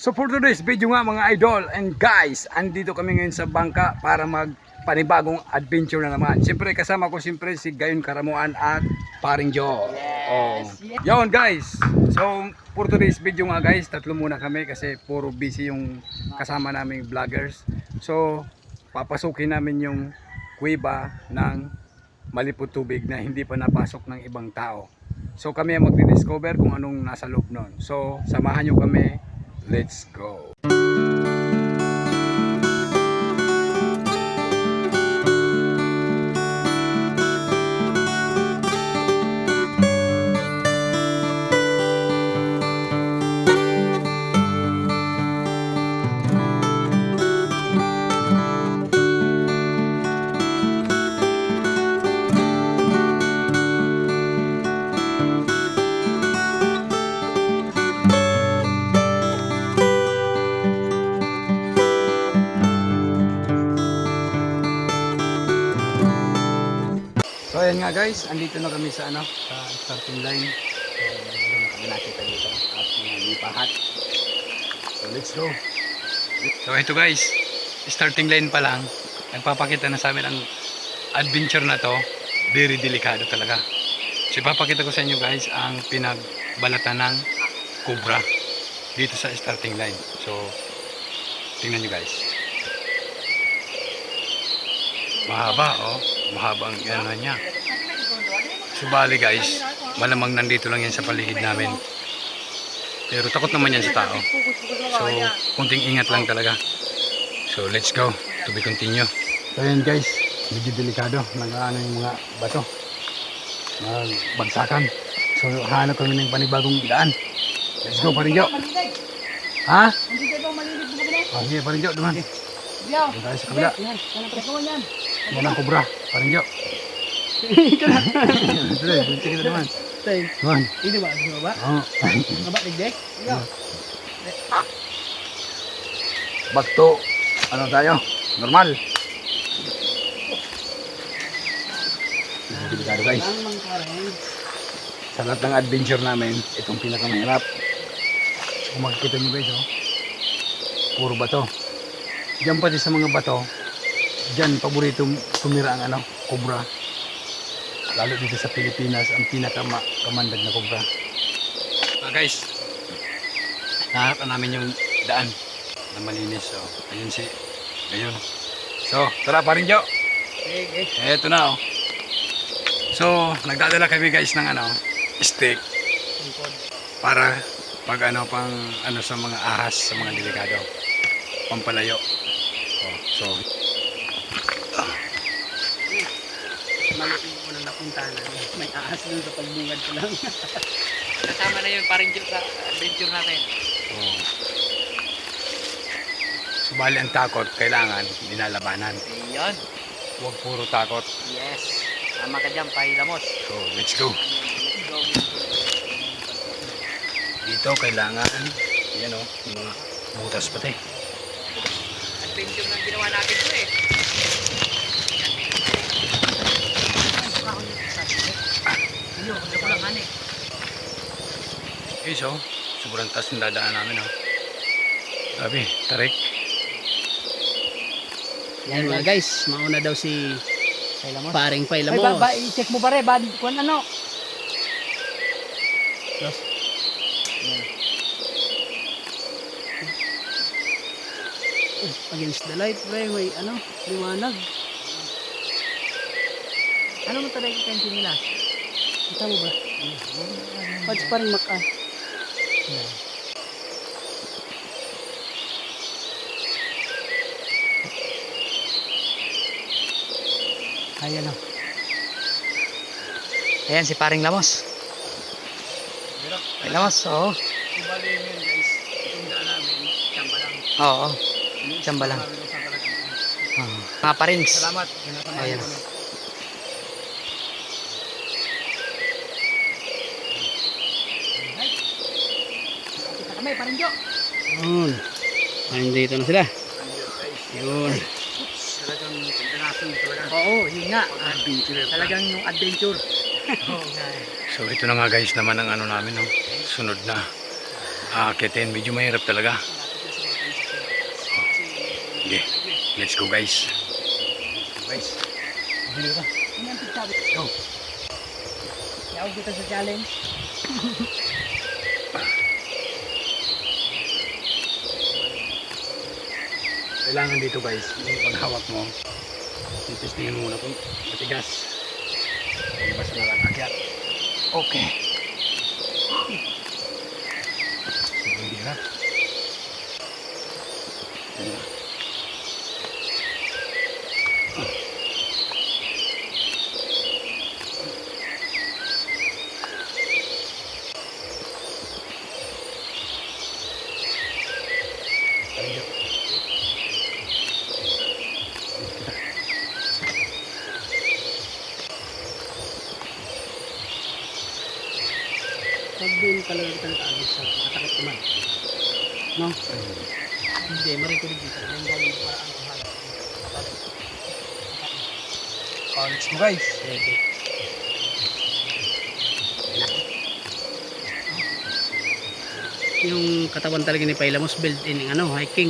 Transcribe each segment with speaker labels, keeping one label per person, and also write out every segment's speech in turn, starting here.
Speaker 1: So for today's video nga mga idol and guys, andito kami ngayon sa bangka para magpanibagong adventure na naman. Siyempre kasama ko siyempre si Gayon Karamuan at Paring Joe.
Speaker 2: Yes.
Speaker 1: Yon guys. So for today's video nga guys, tatlo muna kami kasi puro busy yung kasama naming vloggers. So papasukin namin yung kuweba ng malipot tubig na hindi pa napasok ng ibang tao. So kami ang magdi-discover kung anong nasa loob nun. So samahan nyo kami. Let's go. So ayan nga guys, andito na kami sa sa starting line. So meron na kami nakita dito at mga lipahat. So let's go. So ito guys, starting line pa lang, nagpapakita na sa amin ang adventure na to. Very delikado talaga. So ipapakita ko sa inyo guys ang pinagbalatan ng cobra dito sa starting line. So tingnan nyo guys. Mahaba oh. Mahabang ano niya. Subali guys, malamang nandito lang yan sa paligid namin. Pero takot naman yan sa tao. So, kunting ingat lang talaga. So, let's go. To be continue. So, ayan guys, medyo delikado. Nag-ano yung mga bato. Nagbagsakan. So, hanap kami ng panibagong daan. Let's go, Paringyo. Ha? Oh, sige, Paringyo, duman. Doon tayo sa kabila. Yan ang kubra, Paringyo. Tuloy, bunti kita naman. Duman.
Speaker 2: Ini ba? Ini ba?
Speaker 1: Oo.
Speaker 2: Ngaba digdek? Iyo.
Speaker 1: Back to, ano tayo? Normal. Delikado guys. Sa lahat ng adventure namin, itong pinakamahirap. Kung makikita nyo guys, oh, puro bato. Diyan pati sa mga bato, diyan paborito tumira ang cobra. Lalo dito sa Pilipinas, ang pinakakamandag na cobra. Guys, nahanap na namin yung daan na malinis. So, ayun si Gayon. So, tara pa rin Jo. Eto na oh. So, nagdadala kami guys ng stick para pag pang sa mga ahas, sa mga delikado, pampalayo. Oh, so
Speaker 2: Maliit mo nang napunta na. May ahas dun sa pagbungad ko lang. Kasama na yun, parang sa adventure natin.
Speaker 1: oh. Subali ang takot, kailangan linalabanan.
Speaker 2: Ayun.
Speaker 1: Huwag puro takot.
Speaker 2: Yes. Tama ka dyan, Pahilamos.
Speaker 1: So, let's go.
Speaker 2: Let's go.
Speaker 1: Dito kailangan, yan oh, mga butas pati.
Speaker 2: Adventure na ginawa natin to eh. Ayun, nakulangan eh.
Speaker 1: Okay, so, sobrang taas ng dadaan namin oh. Sabi, tarik.
Speaker 2: Yan mga guys, mauna daw si Paring Pailamos.
Speaker 3: I-check mo ba rin, kung ano?
Speaker 2: Yes. Against the light, pre, may liwanag. Ano mo talaga kanti nila? Kita mo ba?
Speaker 3: Pats pa rin maka.
Speaker 2: Ayan o. Ayan si Paring Lamos. Lamos, oo.
Speaker 1: Subali yun guys, itong daan namin, tsamba lang.
Speaker 2: Oo. Tsamba lang. Mga parings.
Speaker 1: Salamat.
Speaker 2: Ayan.
Speaker 3: Kita kami, parang Jo.
Speaker 2: Yun. Nandito na sila. Yun.
Speaker 1: Talagang international talaga.
Speaker 3: Oo, yun nga.
Speaker 1: Adventure.
Speaker 3: Talagang yung adventure.
Speaker 1: So ito na nga guys naman ang namin no. Sunod na aakitin. Medyo mahirap talaga. Okay, let's go guys. Guys, dito ka.
Speaker 3: Ano ang pagsabi?
Speaker 1: Go.
Speaker 3: Yaw kita sa challenge.
Speaker 1: Kailangan dito guys, yung paghawak mo, titistingin mo muna kung matigas. Kung basta na lang akyat. Okay. Sobrang hirap. Ayan. Ayun.
Speaker 3: Pag doon talaga kita nakaagos sa makatakot naman. No? Hindi, marikulig dito. Yung gawin para ang kahalap.
Speaker 1: Oh, let's go guys.
Speaker 3: Sige. Yung katawan talaga ni Pailamos built-in yung hiking.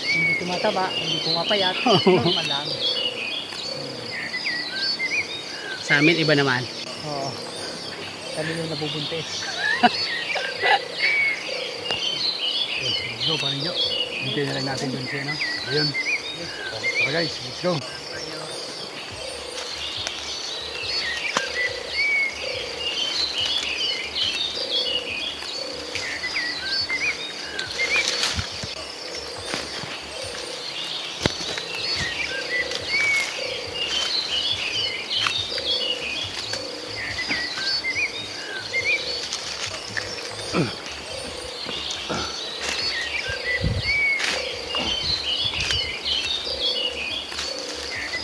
Speaker 3: Hindi tumataba, hindi pumapayat, normal lang. Sa amin iba naman. Oo. Kami yung nabubuntis.
Speaker 1: Let's go, parin nyo. Hintayin na lang natin dun siya, no? Ayun. Tara guys, let's go.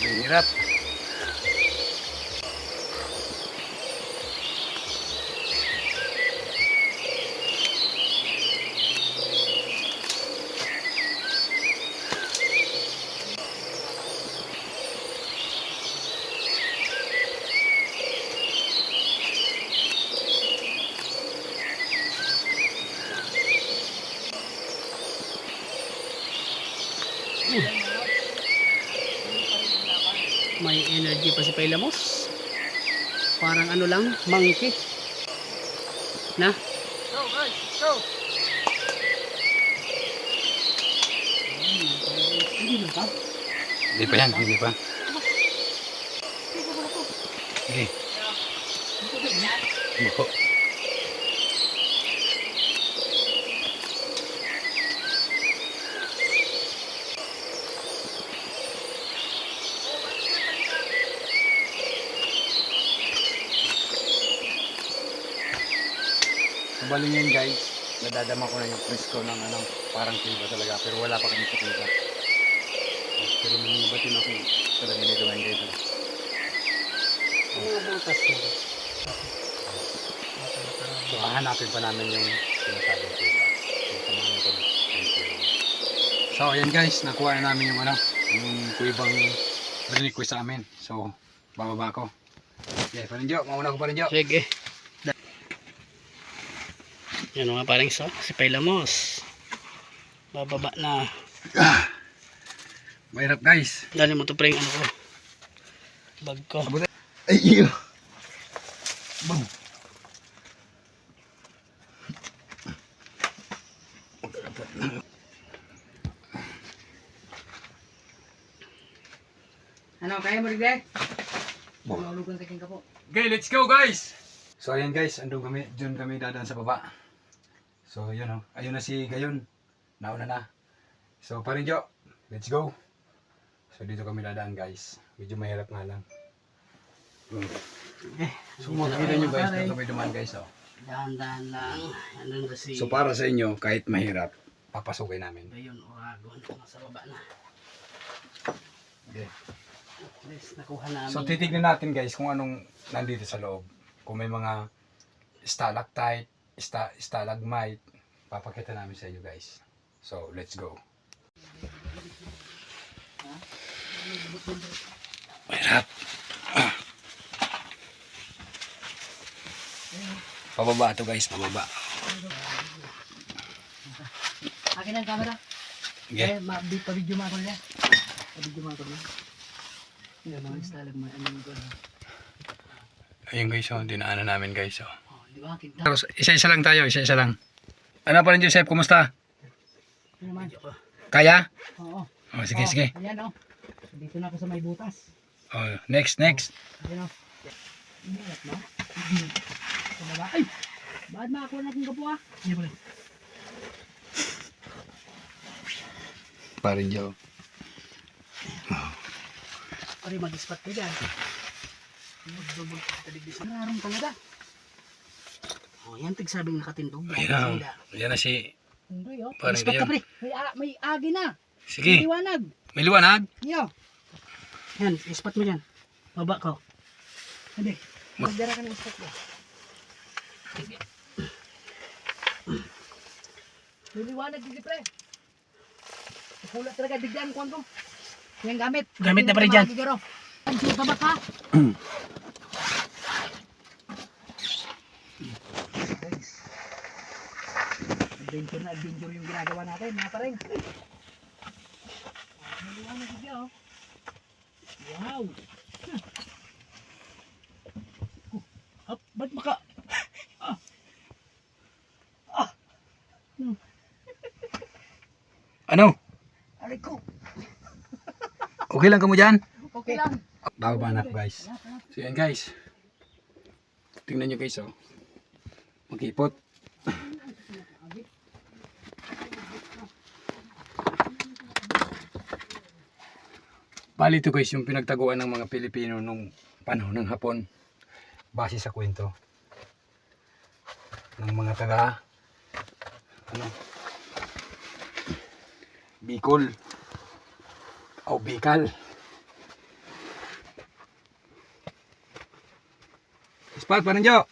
Speaker 1: Ang hirap.
Speaker 3: May energy pa si Pailamos. Parang ano lang, monkey. Na?
Speaker 1: Go guys, let's go.
Speaker 3: Hindi na ba?
Speaker 1: Hindi pa yan, hindi pa. Sige. Buko. Bali ngayon guys, nadadama ko na yung presko ng parang kiba talaga, pero wala pa kami sa kiba. Pero may mga batin ako talaga dito ngayon guys.
Speaker 3: Ang mga butas na.
Speaker 1: So hahanapin pa namin yung sinasabing kiba. So samahan nyo kami. Thank you. So ayan guys, nakuha na namin yung yung kuibang request sa amin. So bababa ko. Okay, Parinjo, mauna ko Parinjo.
Speaker 3: Sige. Yan mga paring si Pailamos. Bababa na.
Speaker 1: Mahirap guys.
Speaker 3: Dali mo to pre ano ko. Bag ko.
Speaker 1: Ay iyo. Bang.
Speaker 3: Ano, kaya mo rin guys? Malulugan ka po.
Speaker 1: Okay, let's go guys! So ayan guys, dun kami dadaan sa baba. So yun ayun na si Gayon. Nauna na. So Parinjo, let's go. So dito kami dadaan guys. Medyo mahirap nga lang. So makikita nyo guys, dito kami dumaan guys.
Speaker 3: Dahan-dahan lang. Andun na si
Speaker 1: So para sa inyo, kahit mahirap, papasukin namin.
Speaker 3: Gayon Oragon. Nasa baba na.
Speaker 1: Okay.
Speaker 3: Yes, nakuha namin.
Speaker 1: So titignan natin guys kung anong nandito sa loob. Kung may mga stalactite, stalagmite, papakita namin sa inyo guys. So let's go. Mahirap. Pababa to guys, pababa.
Speaker 3: Akin ang camera.
Speaker 1: Sige.
Speaker 3: Pa-video mo ako nila. Pa-video mo ako nila. Yan, mga stalagmite. Ano yung gano'n?
Speaker 1: Ayun guys, oh, dinaanan namin guys. Oh.
Speaker 3: Oh, di ba? Kita.
Speaker 1: Tapos, isa-isa lang tayo, isa-isa lang. Ano pa rin Joseph, kumusta?
Speaker 3: Ano naman?
Speaker 1: Kaya?
Speaker 3: Oo.
Speaker 1: Oh, sige, sige.
Speaker 3: Ayan o. Dito na ako sa may butas.
Speaker 1: Oh, next.
Speaker 3: Ayan o. Ingat na. Sa baba. Ay! Bakit makakuha natin kapo ah? Hindi pala.
Speaker 1: Parin Joe.
Speaker 3: Pari mag-spot ka dyan. Mag-double ka sa taligis. Mararong talaga. Oh, yan tigsabing nakatindog.
Speaker 1: Ayan na, yan na si...
Speaker 3: Hindi oh.
Speaker 1: Parang
Speaker 3: Spot ka
Speaker 1: ganyan.
Speaker 3: pre. May agi na.
Speaker 1: Sige,
Speaker 3: May liwanag.
Speaker 1: may liwanag.
Speaker 3: Yo. Yan, spot mo dyan. Baba ko. Hindi. Magdara ka ng spot mo. Sige. May liwanag dito pre. Kulat talaga digyan ko ano. Yan gamit. Gamit na pa rin dyan. Ang baba ka. Adventure yung ginagawa natin, mga pareng. May liwanag dito oh. Wow. Ba't maka...
Speaker 1: Ano?
Speaker 3: Aray ko.
Speaker 1: Okay lang ka mo dyan?
Speaker 3: Okay lang.
Speaker 1: Bababa na ako guys. So yan guys. Tingnan nyo guys oh. Mag-ipot. Bali ito guys yung pinagtaguan ng mga Pilipino nung panahon ng Hapon. Base sa kwento ng mga taga Bicol o Bicol. Ispat pa rin Joe.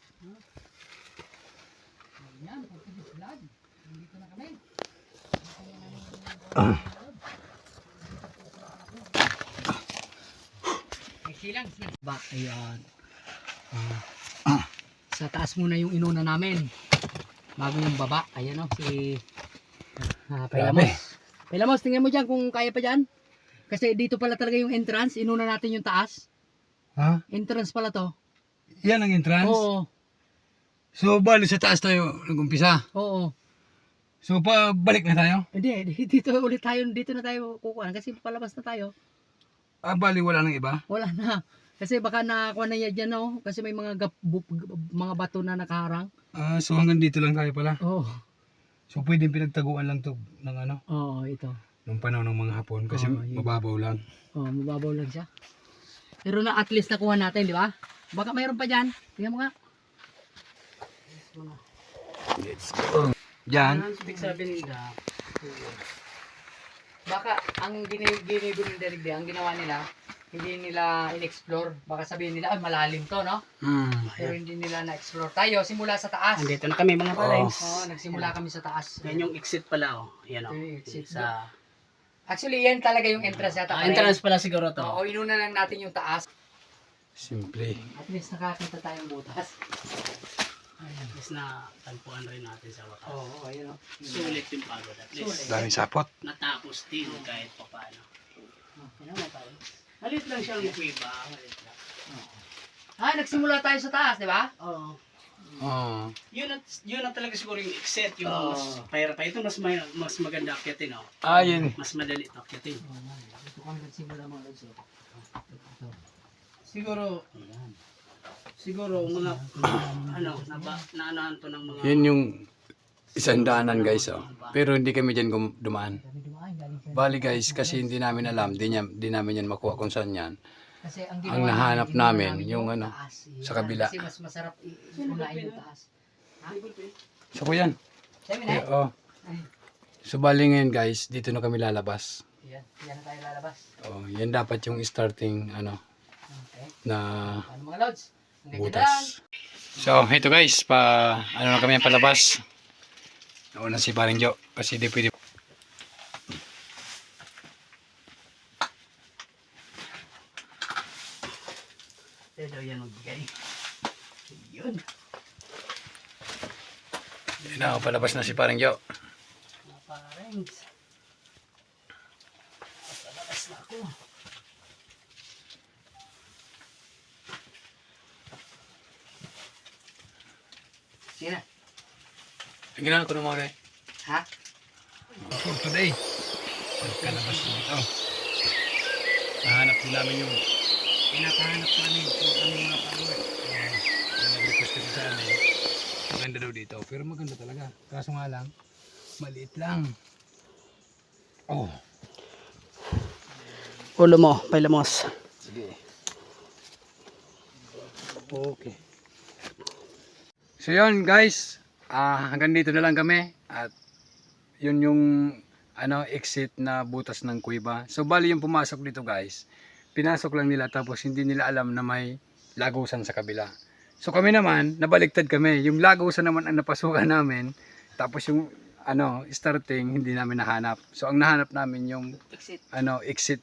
Speaker 3: Ba, ayan. Sa taas muna yung inuna namin. Bago yung baba. Ayan o, si Pailamos. Pailamos, tingnan mo dyan kung kaya pa dyan. Kasi dito pala talaga yung entrance. Inuna natin yung taas.
Speaker 1: Ha?
Speaker 3: Entrance pala to.
Speaker 1: Yan ang entrance?
Speaker 3: Oo.
Speaker 1: So bali sa taas tayo nag-umpisa.
Speaker 3: Oo.
Speaker 1: So balik na tayo?
Speaker 3: Hindi, dito ulit tayo. Dito na tayo kukuha. Kasi palabas na tayo.
Speaker 1: Bali wala nang iba?
Speaker 3: Wala na. Kasi baka nakakuha na yan dyan o. Kasi may mga mga bato na nakaharang.
Speaker 1: So hanggang dito lang tayo pala.
Speaker 3: Oo.
Speaker 1: So pwedeng pinagtaguan lang to ng ano?
Speaker 3: Oo, ito.
Speaker 1: Nung panahon ng mga Hapon kasi
Speaker 3: Oo, yun.
Speaker 1: mababaw lang.
Speaker 3: Oo, mababaw lang siya. Pero na at least nakuha natin, di ba? Baka mayroon pa dyan. Tingnan mo nga.
Speaker 1: Let's go. Diyan.
Speaker 3: Ibig sabihin nila, baka ang ginigo ng Derigde, ang ginawa nila, hindi nila in-explore. Baka sabihin nila, ay malalim to, no? Pero hindi nila na-explore. Tayo, simula sa taas.
Speaker 2: Andito na kami mga pares.
Speaker 3: Oo, nagsimula kami sa taas.
Speaker 2: Yan yung exit pala oh. Yan oh.
Speaker 3: Ito yung exit.
Speaker 2: Sa
Speaker 3: Actually, yan talaga yung entrance yata.
Speaker 2: entrance pala siguro to.
Speaker 3: Oo, inuna lang natin yung taas.
Speaker 1: Simple.
Speaker 3: At least nakakita tayong butas.
Speaker 2: At least na tagpuan rin natin sa wakas.
Speaker 3: Oo, ayun o.
Speaker 2: Sulit yung pagod at least.
Speaker 1: Daming sapot.
Speaker 2: Natapos din kahit pa paano.
Speaker 3: Yan mo tayo.
Speaker 2: Halit lang siyang kuiba. Halit lang.
Speaker 3: Nagsimula tayo sa taas, di ba?
Speaker 2: Oo.
Speaker 1: Oo.
Speaker 2: Yun ang talaga siguro yung exit. Yung
Speaker 3: Oo.
Speaker 2: mas pahirap pa. Ito mas maganda akyatin oh.
Speaker 1: Yun.
Speaker 2: Mas madali akyatin.
Speaker 3: Ito kami nagsimula mga lods.
Speaker 2: Siguro, siguro mga naanahan to ng mga
Speaker 1: Yun yung isang daanan guys oh. Pero hindi kami dyan dumaan.
Speaker 3: Kami dumaan, galing sa...
Speaker 1: Bali guys kasi hindi namin alam. Di namin yan makuha kung saan yan.
Speaker 3: Kasi ang
Speaker 1: Ang nahanap
Speaker 3: inuna
Speaker 1: namin, yung ano,
Speaker 3: taas.
Speaker 1: sa kabila.
Speaker 3: Kasi mas masarap unahin yung taas. Ha?
Speaker 1: So ko yan.
Speaker 3: Sabi na?
Speaker 1: Oh. So bali ngayon guys, dito na kami lalabas.
Speaker 3: Yan na tayo lalabas.
Speaker 1: Oh, yan dapat yung starting
Speaker 3: Okay.
Speaker 1: na
Speaker 3: Ano mga lods? Hanggang dyan lang.
Speaker 1: butas. So ito guys, na kami ang palabas. Nauna si Paring Jo kasi di pwede.
Speaker 2: Ito daw yan magbigay. Yun.
Speaker 1: Palabas na si Paring Jo.
Speaker 2: Mga parengs.
Speaker 3: Sige na.
Speaker 2: Tingnan ko na mo rin.
Speaker 3: Ha?
Speaker 1: For today, pagkalabas dito, nahanap din namin yung pinakahanap namin yung aming mga followers. Yung nag-request kasi sa amin, maganda daw dito. Pero maganda talaga. Kaso nga lang, maliit lang. Oh,
Speaker 3: Ulo mo, Pailamos.
Speaker 1: sige. Okay. So yun guys, hanggang dito na lang kami at yun yung exit na butas ng kuweba. So bali yung pumasok dito guys, pinasok lang nila tapos hindi nila alam na may lagusan sa kabila. So kami naman, nabaliktad kami. Yung lagusan naman ang napasukan namin, tapos yung starting hindi namin nahanap. So ang nahanap namin yung
Speaker 3: Exit.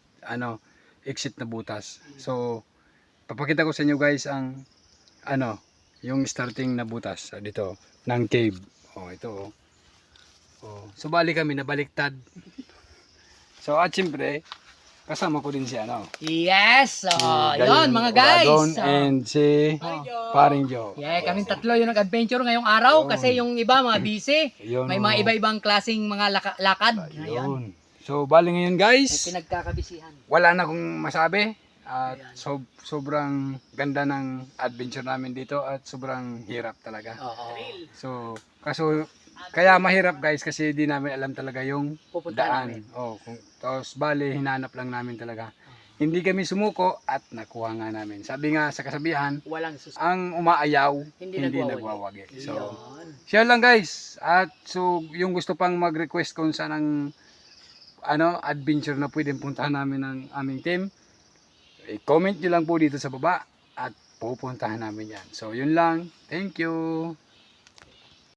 Speaker 1: exit na butas. So papakita ko sa inyo guys ang yung starting na butas dito ng cave. Oh, ito oh. Oh, so bali kami nabaliktad. So at siyempre kasama ko din si
Speaker 3: Yes!
Speaker 1: si
Speaker 3: Yun mga guys!
Speaker 1: Radon and si Paring Joe.
Speaker 3: Yeah, kaming tatlo yung nag-adventure ngayong araw kasi yung iba mga busy.
Speaker 1: Yun,
Speaker 3: May mga iba-ibang klaseng mga lakad. Ayan.
Speaker 1: Yun. So bali ngayon
Speaker 3: May
Speaker 1: guys,
Speaker 3: pinagkakabisihan.
Speaker 1: wala na akong masabi. At sobrang ganda ng adventure namin dito at sobrang hirap talaga.
Speaker 3: Oo.
Speaker 1: So, kaya mahirap guys kasi di namin alam talaga yung
Speaker 3: Pupuntahan
Speaker 1: daan. Tapos bali hinanap lang namin talaga. Hindi kami sumuko at nakuha nga namin. Sabi nga sa kasabihan,
Speaker 3: Walang sus.
Speaker 1: ang umaayaw
Speaker 3: Hindi
Speaker 1: nagwawagi. So,
Speaker 3: Yun.
Speaker 1: share lang guys. At so yung gusto pang mag-request kung saan ang adventure na pwedeng puntahan namin ng aming team, i-comment nyo lang po dito sa baba at pupuntahan namin yan. So yun lang. Thank you.